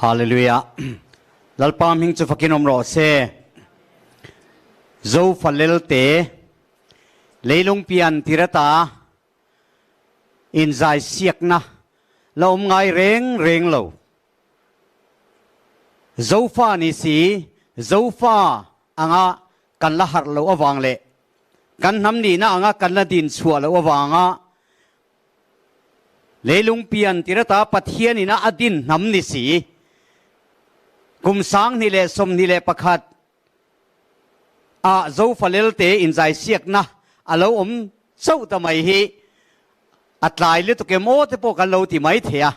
Hallelujah. Lalpam hing chu fakinom ro se Zofa Lelte leilung pian tirata in Zaichhawna Hlawndo ngai reng lo Zofa ni si Zofa anga kan la har lo awang le kan Hnam ni na anga kan la din chua lo awanga leilung pian tirata pathian ina adin Hnam ni si kum sang ni le som ni le pakhat a Zofa Lelte in Zaichhawna alo sau ta mai hi atlai le to ke mo te po kan lo ti mai thea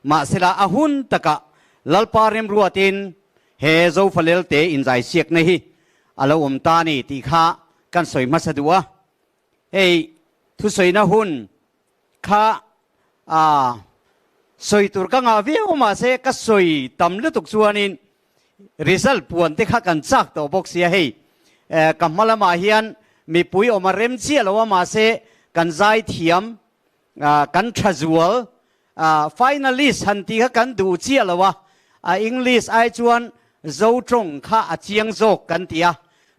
ma sela ahun taka lalparem ruatin he Zofa Lelte in Zaichhawna hi alo ta ni ti kha kan soi ma sadua ei thu soi na hun kha soi tur ka nga vi o ma se ka soi tam le tuk chuanin result puan te kha kan chak to box ya hei kamala ma hian mi pui o ma rem chi lo ma se kan zai thiam kan thazual finalist han ti kha kan du chi lo wa English ai chuan zo trong kha a chiang jok kan tia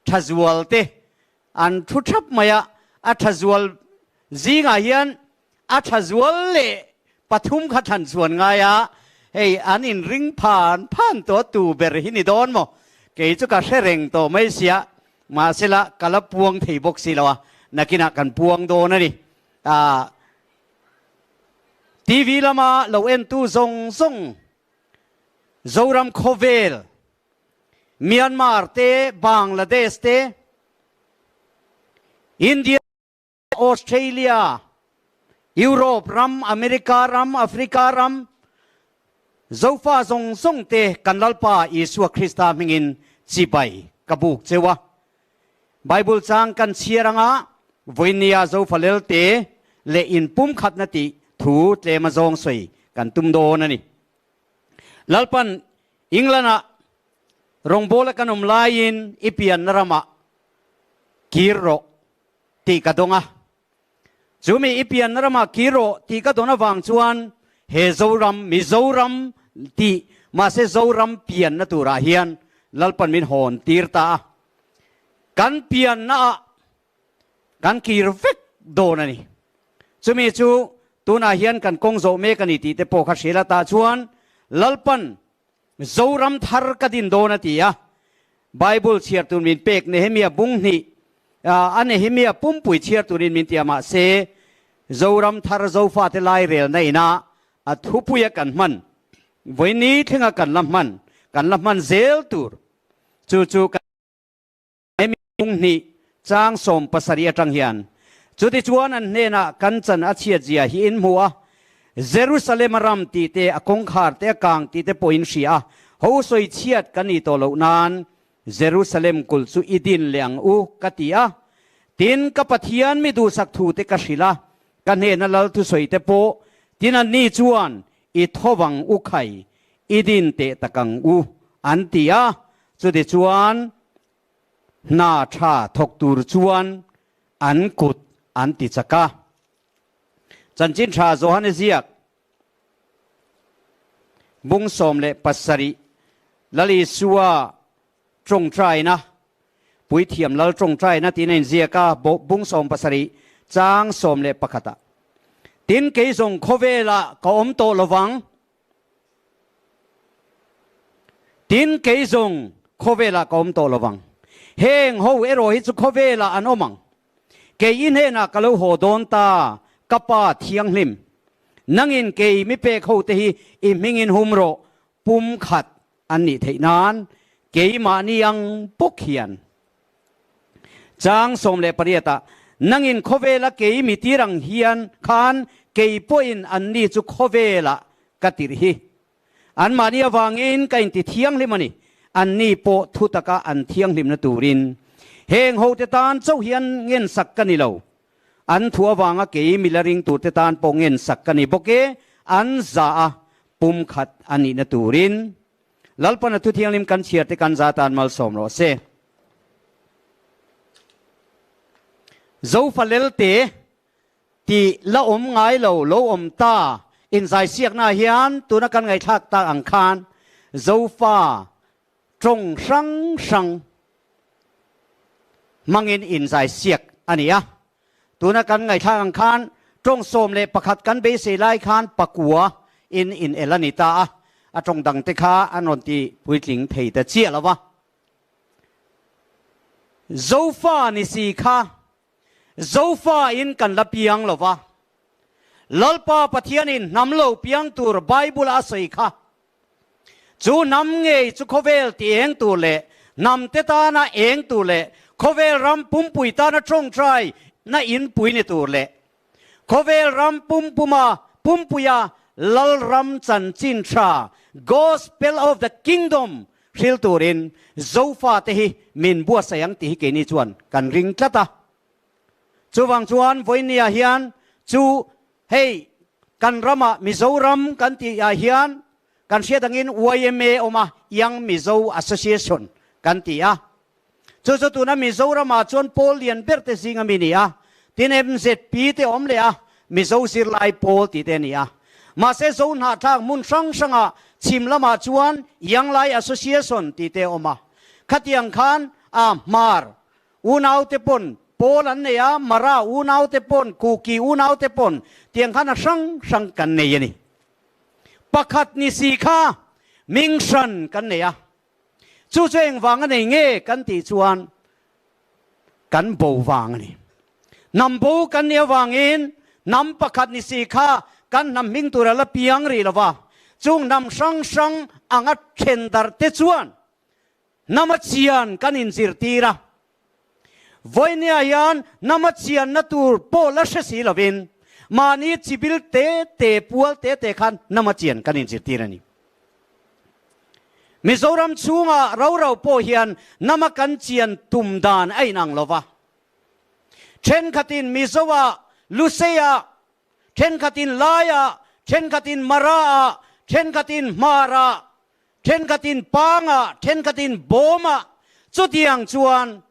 thazual te an thu thap maya a thazual zinga hian a thazual le pathum kha than chuan nga ya hei an in ring phan to tu ber hi ni don mo ke chu ka sereng to mai sia ma sela kala puang thei bok si lawa nakina kan puang do na ni TV lama lo en tu zong Zoram khovel Myanmar te Bangladesh te India Australia Europe ram America ram Africa ram Zofa zong te kanlalpa Isua Krista mingin chipai kabuk chewa Bible chang kan chiaranga voinia Zofa Lelte le in pum khat na ti thu tle ma zong soi kan tum do na ni lalpan Englana rongbola kanum lain ipian narama kiro ti kadonga Zumi ipian narama kiro ti kadona wang chuan he Zoram Mizoram ti ma se Zoram pian na tura hian lalpan min hon tirta kan pian na kan kirvek do na ni Zumi chu tuna hian kan kongzo me kan iti te po kha shela ta chuan lalpan Zoram Thar kadin do na ti ya Bible chiar tun min pek Nehemia bung ni Nehemia pumpui chiar tunin min tiama se Zoram Thar Zofate Lairelna ina athupuya kan man voini thenga kan lamman zel tur chu kan bung ni chang som pasari atang hian chuti chuan an hena kan chan a chia jia hi in muwa Jerusalem ram ti te akong khar te kang ti te poin sia ho soi chiat kan i to lo nan Jerusalem kul chu idin leang u katia tin kapathian mi du sak thu te kashila kan he na lal thu soi te po tin an ni chuan i thowang u khai idin te takang u an tia chu de chuan na tha thok tur chuan an kut an ti chaka chanchin tha Johanesiak bung som le pasari lali suwa trong trai na pui thiam lal trong trai na tin en zia ka bung som pasari chang som le pakhata tin ke zong khovela ka om to lowang tin ke zong khovela ka om to lowang heng ho ero hi chu khovela an omang ke in he na ka lo ho don ta kapa thiang hlim nangin ke mi pe kho te hi i mingin humro pum khat an ni theinan ke ma ni ang pokhian chang som le pariata nangin khovela ke mi tirang hian khan ke poin an ni chu khovela katir hi an mania wangin kain ti thiang limani an ni po thutaka an thiang lim na turin heng ho te tan chau hian ngen sak kani lo an thua wanga ke milaring tu te tan po ngen sak kani boke an za pum khat ani na turin lalpan tu thiang lim kan chiar te kan za tan mal som ro se Zofa Lelte ti la ngai lo ta in Zaichhawna hian tu na kan ngai thak ta ang khan Zofa trong sang mangin in zai siak ania tuna kan ngai thang khan trong som le pakhat kan be se lai khan pakua in elanita a trong dang te kha anon ti puitling thei ta chia lawa Zofa ni si kha Zofa in kan la piang lawa lalpa pathian in namlo piang tur Bible a sei kha chu nam nge chu khovel ti eng tu le nam te ta na eng tu le khovel ram pum pui ta na trong trai na in pui ni tu le khovel ram pum puya lal ram chan chin tra gospel of the kingdom shil turin Zofa te hi min buatsaih ang ti hi ke ni chuan kan ring tlata chu wang chuan voinia hian chu hey kan rama Mizoram kan ti ya hian kan sia dangin YMA oma Young Mizo Association kan ti a chu tu na Mizoram a chuan Paul lian berte singa mini a tin MZP te om le a Mizo sir lai Paul ti te ni a ma se zon ha thang mun sang sanga chim lama chuan Young Lai Association ti te oma khatiang khan a mar unau te pon Paul an ne a mara unau te pon kuki unau te pon tiang khan a sang kan ne yani pakhat ni si kha ming shan kan ne a chu cheng wang an nge kan ti chuan kan bo wang ni nam bo kan ne wangin nam pakhat ni si kha kan nam ming tur la piang ri lawa chung nam sang anga thendar te chuan namachian kan in zir tira voinia yan namachian na tur po la si lovin mani chibil te pual te khan namachian kan in zir tira ni Mizoram chunga rau po hian namakan chian tumdan ai nang lova then khatin Mizowa Luseya then khatin Laya then khatin Mara then khatin Mara then khatin Panga then khatin Boma chutiang chuan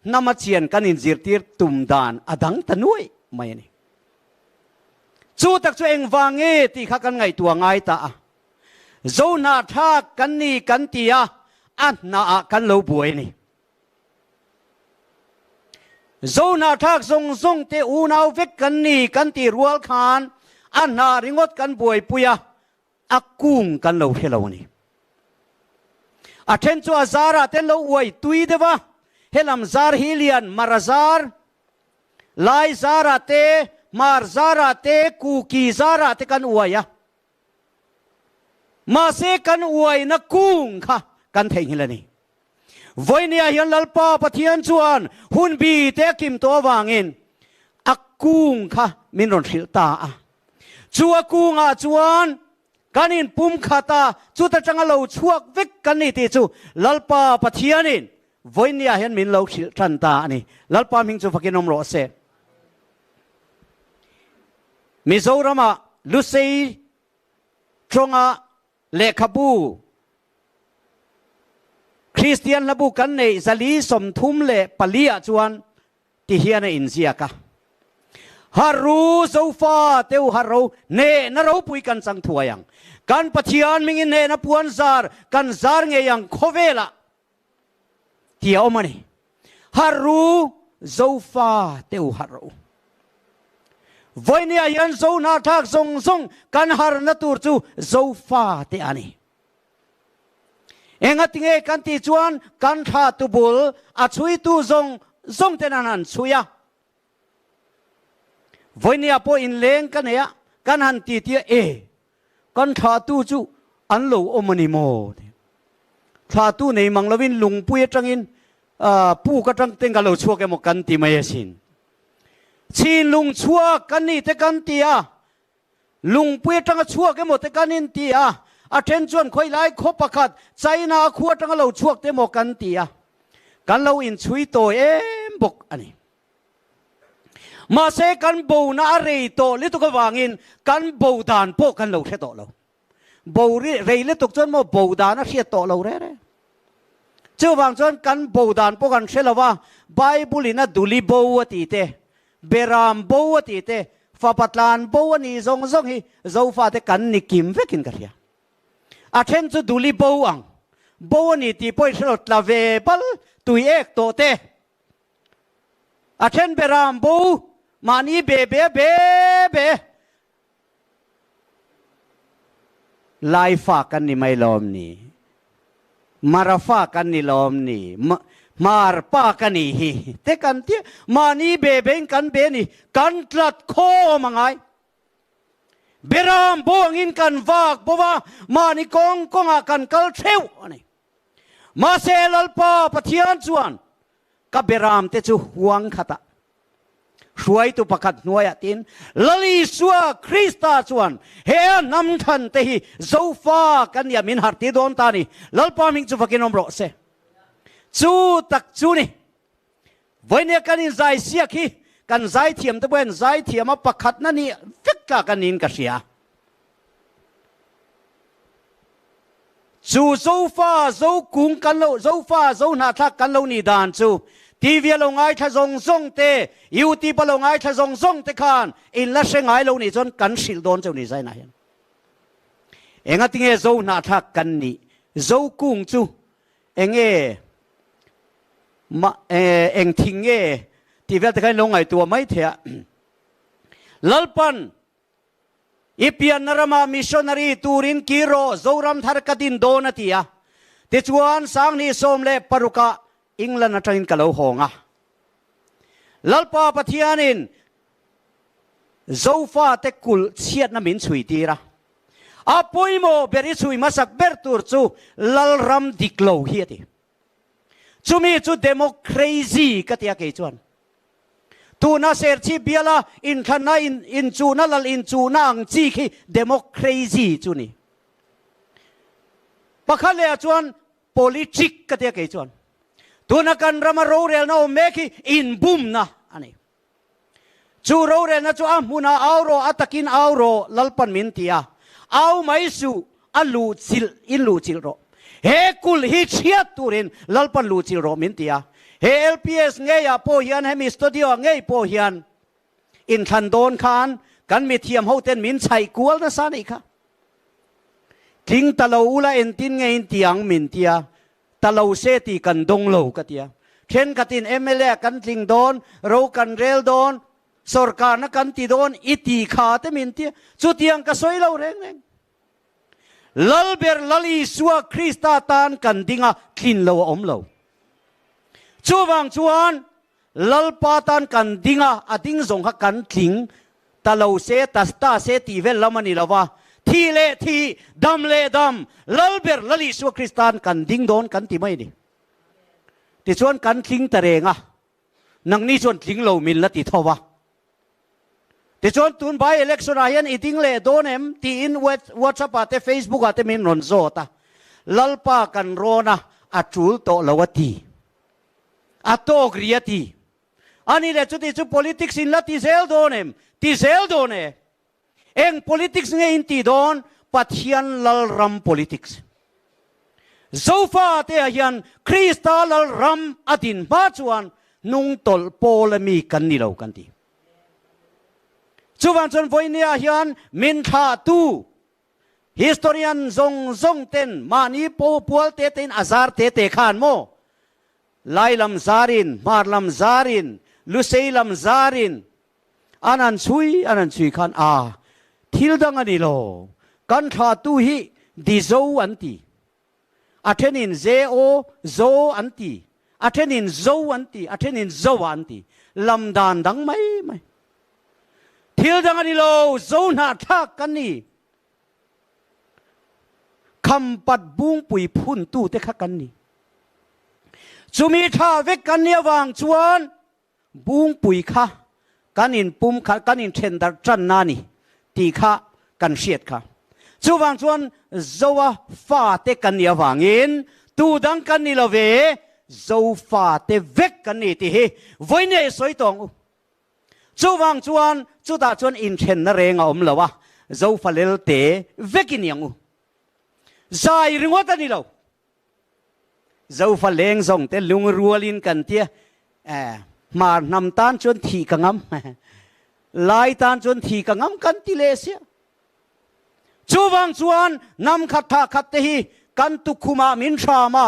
namachian kanin zirtir tumdan adang tanui mai ni chu tak chu eng wange ti kha kan ngai tua ngai ta zona tha kan ni kan tia an na kan lo buai ni zona thak zong te unau vek kan ni kan ti rual khan an na ringot kan buai puya akung kan lo helo ni athen chu azara ten lo uai tui dewa helam zar hilian marazar lai zara te mar zara te kuki zara te kan uaya ma se kan uai na kung kha kan thei hilani voinia hian lalpa pathian chuan hun bi te kim to wangin akung kha minon thil ta a chu akunga chuan kanin pum khata chu ta changa lo chuak vek kan ni ti chu lalpa pathianin voinia hian min lo thil than ta ani lalpa ming chu fakinom ro se Mizorama Lusei Tronga Lekhabu Christian labu kan nei zali som thum le palia chuan ti hian in ziaka haru zofa teu haro ne na ro pui kan chang thuayang kan pathian mingin ne na puan zar kan zar nge yang khovela tia omani haru zofa teu haro voinia yan zona thak zong kan har na tur chu zofa te ani enga tinge kan ti chuan kan tha tu bul a chui tu zong tenanan chuya voinia po in leng kan ya kan han ti tia kan tha tu chu an lo omani mo tha tu nei manglovin lungpui atangin pu ka tang tenga lo chuak emo kan ti mai sin chin lung chuak kan ni te kan tia lungpui atanga chuak emo te kan in tia athen chuan khoi lai kho pakhat China khuwa tanga lo chuak te mo kan tia kan lo in chui to em bok ani ma se kan bo na rei to le to ka wangin kan bo dan po kan lo the to lo bo rei le tok chon mo bo dan a hriat to lo re chu wang chon kan bo dan po kan hrelowa Bible ina duli bo ati te beram bo ati te fa patlan bo ani zong hi zofa te kan ni kim vekin ka ria อาเช่นจะดูลีโบอังโบนี่ตีป่วยสลดลาเวบัลตุยเอกโตเตอาเช่นเบรามโบมานีเบเบเบเบลายฝากกันนี่ไม่ลอมนี่มาราฝากกันนี่ลอมนี่มาร์ปากันนี่เต่กันที่มานีเบเบงกันเบนี่กันตลัดโคมังไงเบรามโบงินกันวากบัวมานีกงอากันกัลเทวนี่มาเซลลปาปะเทียนจวนกับเบรามเตจูหวงขัดช่วยตุปขัดนัวยตินลลีสัวคริสตาจวนเฮียนำทันเตหิโซฟากันยามินหัดติโดนตานี่ลลปามิงจูฟักินอมโรเซจูตักจูนี่วันนี้กันอินใจเสียขี้กันใจเทียมตะเวนใจเทียมมาปะขัดนั่นนี่ฟิกกันนินกเสียจูโซฟาโซกุงกันโลโซฟาโซนาทักกันโลนี่ดานจูทีวีลงไงทะซงเตยูทีปลงไงทะซงเตคานอินละเชงไงโลนี่จนกันสิลโดนเจ้านี่ใจไหนเอ็งติงเอโซนาทักกันนี่โซกุงจูเอ็งเอ็งทิ้งทีวีตะกันลงไงตัวไม่เถอะลลปันอีเปียนนรมามิชชันนารีตูรินกิโรโซรัมทาร์กดินโดนตียะติจวนสังนิสมเลปรุกะอิงลันนัทรินกะโลหงะลลปาปะเทียนินโซฟาเตกุลเชียดนามินสุยตีระอาปุยโมเบริสุยมาสักเบรตูร์จูลลรัมดิกโลเฮียติจูมีจูเดโมครีซีกติยาเกจวนตูน่าเสร์ชีเบียละอินขันน่าอินจูน่าลอินจูน่าอังจีคีเดโมครีซีจูนี่ปะคันเลยจวน politic กติยาเกจวนตูนักันรามาโรเรลน่าโอเมคีอินบุมนะอันนี้จูโรเรลน่าจูอามุนาเอาโรอัตกินเอาโรลลปันมินตียาเอาไม่สูอัลลูจิลอินลูจิลโรเฮกุลฮิเชียตูรินลลปันลูจิลโรมินตียาเฮลพีเอสเงียโพฮิอันเฮมิสตูดิโอเงียโพฮิอันอินทันโดนคานกันมีเทียมเขาเต้นมินใส่กัวนะสานี่ค่ะทิ้งตะลาวละเอ็นตินเงียอินตียงมินตียตะลาวเซตีกันดงโลกัตยาเช่นกัตินเอเมเลกันทิ้งโดนเรากันเรลโดนสรการนักกันตีโดนอิตีขาเตมินตีจุดยังก็สวยเราเร่งลลเบอร์ลลีสัวคริสตาตานกันดิ้งะคลินเราอมเราจูวังจวนลลปาตันกันดิ้งอดิ้งส่งหักกันทิ้งตะลาวเซตัสตาเซตีเวลละมันนี่ละว่าทีเล่ทีดำเล่ดำลลเบอร์ลลีสัวคริสตานกันดิ้งโดนกันตีไม่ดีที่ชวนกันทิ้งตะเรงนังนี่ชวนทิ้งเรามินละติทว่าที่ชวนตุนไปเล็กสุรายันอีทิ้งเล่โดนเอ็มตีอินวอทส์แอปเตเฟซบุ๊กเตมินรอนโซตาลลปากันโรนะอัจูลโตละวตีอัตโตกรียตีอันนี้แหละจุดที่จุด politics อินละที่เซลโดนเอ็มที่เซลโดนเอง politics เนี่ยอินตีโดนปัทยันลลรัม politics โซฟาเตียยันคริสตัลลรัมอดินบ้าจวนนุ่งตลโพลมีกันนี่เรากันทีจวนจนวันนี้ยันมินทาตู historian ซงเต็นมานีโปปัวเตเต็นอาซาร์เตขานโมไลลัมซารินมาร์ลัมซารินลุเซลัมซารินอันนั้นช่วยขันทิลดังอันนี้โลกันทาตูฮีดิโซอันตีอาเทนินเซโอโซอันตีอาเทนินโซอันตีอาเทนินโซอันตีลำดานดังไม่ทิลดังอันนี้โลโซนาทักกันนี่คำปัดบุ้งปุยพุ่นตู้เตะกันนี่จุมีท่าเวกกันเนี่ยวางจวนบุ้งปุยค่ะกันอินปุ่มค่ะกันอินเทนดัจันนานี่ตีค่ะกันเสียดค่ะจูวางจวนโซฟาเตกันเนี่ยวางอินตูดังกันนี่ละเวโซฟาเตเวกกันนี่ตีวันนี้สวยตรงจูวางจวนจูตาจวนอินเทนนเรงอมละวะโซฟาเลลเตเวกินยังใจริงวัดนี่เราเจ้าฟ้าเลงส่งแต่ลุงรัวลินกันเตี้ยมานำตานจนทีกังมลายตานจนทีกังมกันติเลเสียจู ชูวังชวนนำขัดท่าขัดเตหีกันตุคุมามินชามา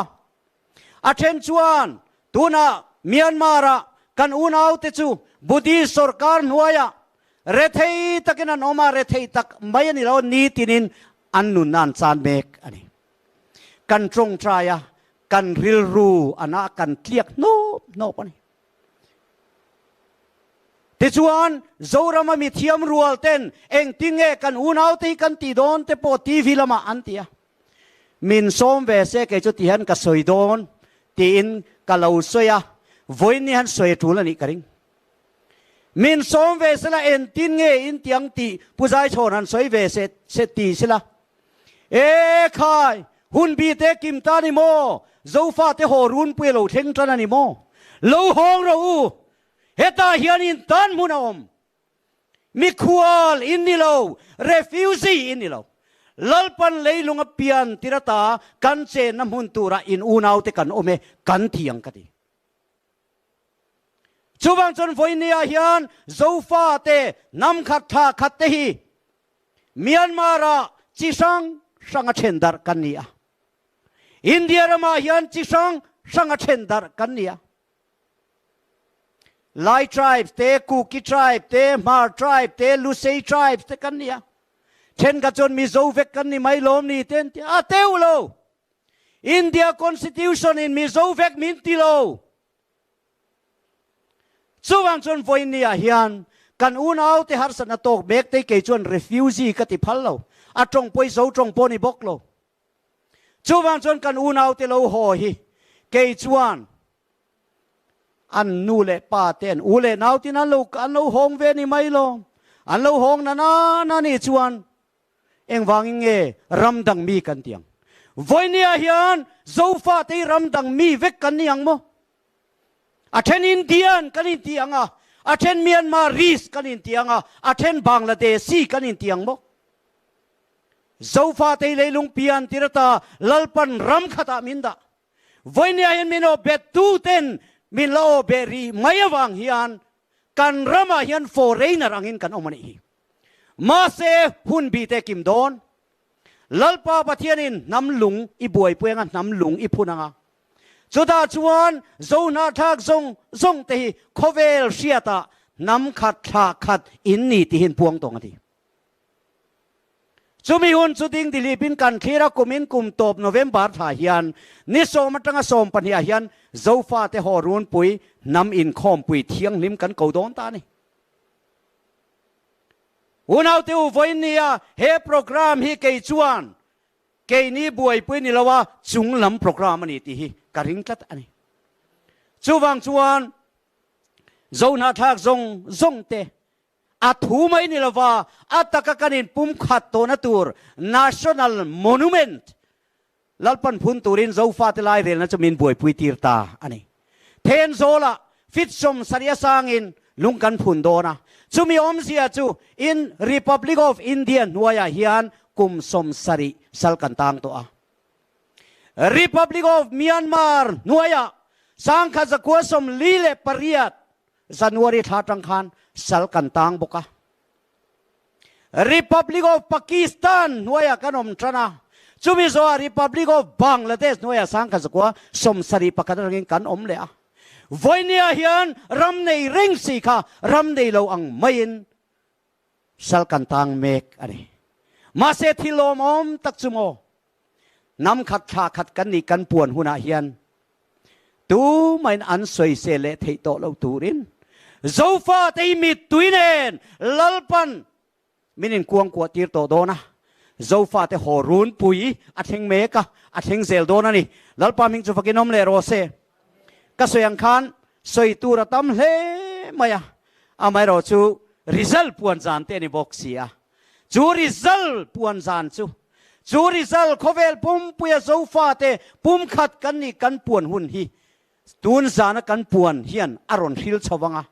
อาเชนชวนตัวน่ะเมียนมาระกันอุณาวเตจูบุดีสรการหัวยะเรทัยตะกินันออกมาเรทัยตักไม่ยันเรานีตินินอันนุนนันซานเมกอันนี้กันตรงใจอะกันริลรูอันนั้นกันเลียกโนปะนี่แต่ชวนโจรามามีเทียมรัวเต้นเองติงเอกันอุณาวตีกันตีโดนแต่พอทีวีละมาอันเตียมินส้มเวเสกจุดที่ฮันก็สวยโดนตีอินก็เราสวยวันนี้ฮันสวยทุลนี่กระดิ่งมินส้มเวสละเอ็นติงเออินเตียงตีผู้ชายชนฮันสวยเวเสตีสิละขายหุ่นบีเตกิมตานิโมโจฟาเตโฮรุนเปโลเทงจันนิโมโลหงเราเฮตาเฮียนินตันมุนอมมิควอลอินนิโลเรฟิวซีอินนิโลลัลปันเลยลงอเปียนติรตากันเจนน้ำหุ่นตัวระอินอูนาวเตกันโอเมกันเทียงกันดีชูบังจนฝอยเนียเฮียนโจฟาเตนำขัดท่าขัดเตหีเมียนมาระจิสังสังเชนดาร์กันเนียอินเดียระมาเฮียนจิสังสังเชนดาร์กันเนียไลทริบเตกูกิทริบเตมาร์ทริบเตลูเซย์ทริบเตกันเนียเช่นกันจนมีโจเวกกันนี่ไม่ล้มนี่เต้นเตวโลอินเดียคอนสติทิวชันอินมีโจเวกมินติโลสู้วังจนฝอยเนียเฮียนกันอุณเอาเตหารสนตกเบกเตเกจวนเรฟิวซีกติพัลโลอาจงปอยโจจงปนิบกโลสู้วังจนกันอุณเอาเตโลโฮฮีเกจวนอันนูเลป้าเต้นอูเลนาวที่นั่นลูกอันลูกหงเวนี่ไม่ลงอันลูกหงนั่นนี่ชวนเอ็งวางเงรำดังมีกันเตียงวันนี้เฮียนโจฟาที่รำดังมีเวกกันยังมั้งอาเชนอินเดียนกันอินเตียงอาเชนเมียนมารีสกันอินเตียงอาเชนบังลาเทศกันอินเตียงมั้งโจฟาที่เลยลงเปียนติรตาลัลปันรำขตามินดาวันนี้เห็นมิโนเบตูเต้นมิโลเบรีไม่วางเฮียนกันรำมาเฮียนโฟเรนรังอินกันอมันอีมาเซหุ่นบีเตกิมโดนลัลปาปะเทียนินน้ำหลุงอีบวยเปงน้ำหลุงอีพุนังจุดาจวนโจนาทักซงเตหิโคเวลเชียตาน้ำขัดท่าขัดอินนี่ที่เห็นพวงตรงนี้จุมีหุ่นจุดิงดิลีปินกันคีระกุมินกุมตบโนเวมบาร์ทาเฮียนนิโซมัตังสมปัญญาเฮียนโจฟาเตฮอรุนปุยน้ำอินคอมปุยเทียงนิมกันเกาโดนตานี่อุณเอาเตววันนี้เฮโปรแกรมฮีเกยจวนเกยนี้บวยปุยนี่ละว่าจุงลำโปรแกรมมันนี่ที่ฮีการิงจัดอันนี้จูวังจวนโจนาทักซงเตอาทูไม่นี่ละว่าอาตะกะกันินปุ่มขัดโตนตูร์ national monument ลัลปันพุนตูรินโจฟาเตไลเรลนะจะมินบวยปุยตีร์ตาอันนี้เทนโซละฟิตชมสริยสางอินลุงกันพุนโดนะจูมีอมเสียจูอิน Republic of India นัวยาเฮียนกุมสมสริสัลกันตังตัว Republic of Myanmar นัวยาสังขจักวสมลีเลปริยัตจันวารีท่าจังคันสัลกันตังบุกะ Republic of Pakistan นัวยากันอมทนาจูมีโซ Republic of Bangladesh นัวยาสังขจักวสมสริปกันรังกันอมเลยวันนี้เฮียนรำในเร่งสีค่ะรำในเราอังไม่ยินสัลกันตังเมกอะไรมาเสถิโลมอมตักจุโมนำขัดขาขัดกันนี่กันป่วนหุนาเฮียนตูไม่อันสวยเสเลเทโตเราตูรินโจฟาเตมิดตุยเนนลัลปันมินินกวงกวตีร์โตโดนะโจฟาเตฮอรุนปุยอัดเฮงเมกะอัดเฮงเซลโดนะนี่ลัลปันมิงจูฟักินอมเลโรเซก็สวยงคันสวยตัวระตำเล่มาอะอาไม่รอจูริซัลปวนจานเตนิบอกเสียจูริซัลปวนจานจูริซัลเขาเวลปุ่มปุยโซฟาเตปุ่มขัดกันนี่กันปวนหุ่นฮีตูนจานกันปวนเฮียนอารอนฮิลชวังอะ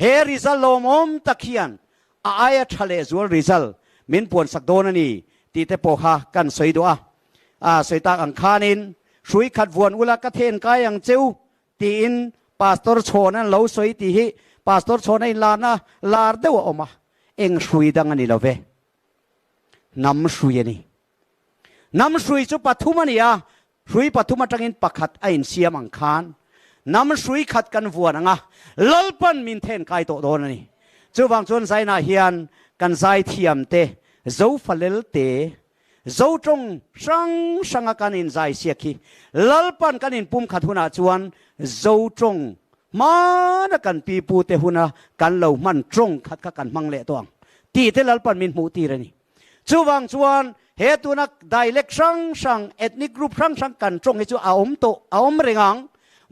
เฮริซัลลมอมตะเคียนอายะทะเลจูริซัลมินปวนสักโดนนี่ตีเตโปฮากันสวยดัวสวยตาอังคานินช่วยขัดวนอุลากเทนกายังเจ้าตีอินปาสตอร์โชนันเราสวยตีฮีปาสตอร์โชนันลานะลาเดวออกมาเอ็งช่วยดังอันนี้เราเว นำสุยนี่นำสุยจุปฐุมันนี่สุยปฐุมจังอินปักขัดไอ้เสียมังคานนำสุยขัดกันวัวนะลลปันมินเทนไกโตโดนนี่จูวังจวนไซนาเฮียนกันไซเทียมเตโซฟาเลลเตโซจงสังกันอินไซเสียคีลลปันกันอินปุ่มขัดหุนาจวนโซจงมาดกันปีปูเตหุนากันเหล่ามันจงขัดกันมังเละตัวตีเตลลปันมินหูตีระนี่จูวังจวนเหตุนักไดเล็กสังเอทนิกกรุ๊ปสังกันจงให้จูอาอมโตอาอมเริงัง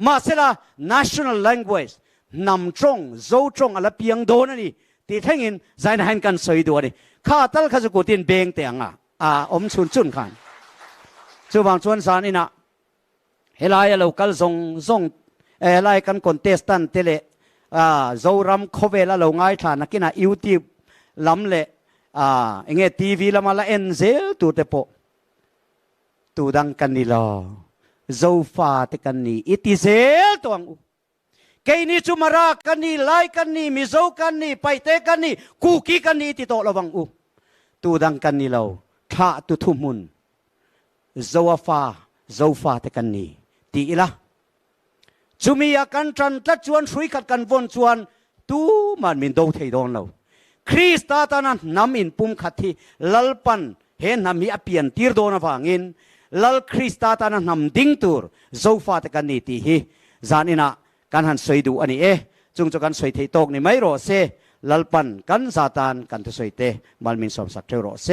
มาเสละ national language นำจงโซจงอะไรเพียงโดนนี่ตีแท่งินใจนายกันสวยตัวนี่ข้าตั้งข้าจะกูตีนเบงเตียงอมชุนขันจูวังจวนสานี่นะเฮลายเรากัลส่งไล่กันคอนเทสตันเตเลโซรัมโคเวลเราง่ายฐานนักกินยูทูบล้ำเละเงี้ยทีวีละมาละเอ็นเซลตูเตโปตูดังกันนี่ลอโซฟาเตกันนี่อิติเซลตัวงเกนี่จุมารากันนี่ไล่กันนี่มิโซกันนี่ไปเตกันนี่คุกี้กันนี่ติโตระวังตูดังกันนี่เราท่าตุทุมุนโซฟาเตกันนี่ตีละจุมีอาการจันทัดชวนสุยขัดกันวนชวนตูมันมินโดเทดอนเราคริสต์ตานั้นนำอินปุ่มขัดที่ลลปันเห็นนำมีอภิญตีร์โดนฟังอินลลคริสต์ตานั้นนำดิ้งตูร์โซฟาตกันนี่ที่ฮีจานินะกันหันสวยดูอันนี้จุงจะกันสวยที่ตกนี่ไม่รอเซลลปันกันซาตานกันทุสวยเตมันมินสมสักเทรอเซ